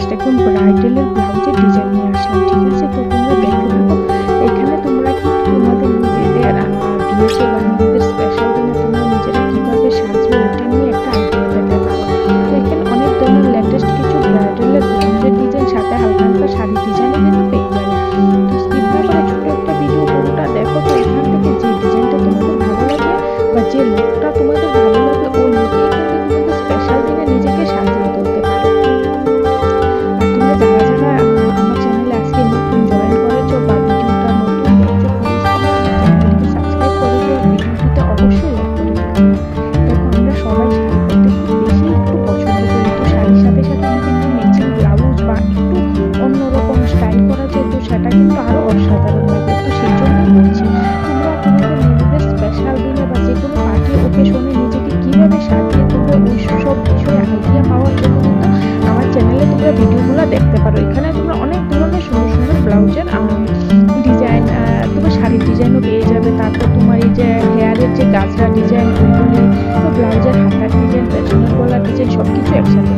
Latest একদম ব্রাইডালের ব্লাউজের design নিয়ে আসলাম। ঠিক আছে, তো তোমরা দেখতে থাকো। এখানে তোমরা কি তোমাদের নিজেদের বিয়েতে বা নিজেদের স্পেশাল দিনে তোমরা নিজেরা কিভাবে সাজবে ওইটা নিয়ে একটা আইডিয়া পেতে পারো। তো এখানে অনেক ধরনের লেটেস্ট কিছু ব্রাইডালের ব্লাউজের ডিজাইন সাথে হালকা হালকা শাড়ি ডিজাইনও কিন্তু পেয়ে যাবে। তো স্কিপ না করে ছোট একটা ভিডিও পুরোটা দেখো। তো এখান থেকে যে ডিজাইনটা তোমাদের ভালো লাগে বা যে লুকটা তোমাদের ভালো লাগে ওই লুকেই কিন্তু তোমাদের স্পেশাল দিনে নিজেকে সাজিয়ে তুলতে পারো। আর তোমরা যারা যারা আমার চ্যানেলে আজকে নতুন জয়েন করেছো বা ভিডিওটা নতুন দেখছো, প্লিজ আমার চ্যানেলটিকে সাবস্ক্রাইব করে দিও, ভিডিওটিতে অবশ্যই লাইক করে দিও। দেখো আমরা সবাই শাড়ি পরতে খুব বেশি একটু পছন্দ করি, তো শাড়ির সাথে সাথে যদি একটু ম্যাচিং ব্লাউজ বা একটু অন্যরকম স্টাইল করা যায় তো সেটা কিন্তু আরো অসাধারণ লাগে। তো সেই জন্যই বলছি তোমরা তোমাদের নিজেদের স্পেশাল দিনে বা যে কোনো পার্টি ওকেশনে নিজেকে কিভাবে সাজিয়ে তুলবে ওই সব বিষয়ে আইডিয়া পাওয়ার জন্য কিন্তু আমার চ্যানেলে তোমরা ভিডিওগুলো দেখতে পারো। এখানে তোমরা অনেক ধরনের সুন্দর সুন্দর ব্লাউজের ডিজাইন, তোমার শাড়ির ডিজাইনও পেয়ে যাবে। তারপর তোমার এই যে হেয়ারের যে গাজরা ডিজাইন ওইগুলি, তো ব্লাউজের হাতার ডিজাইন, পেছনের গলার ডিজাইন সব কিছু একসাথে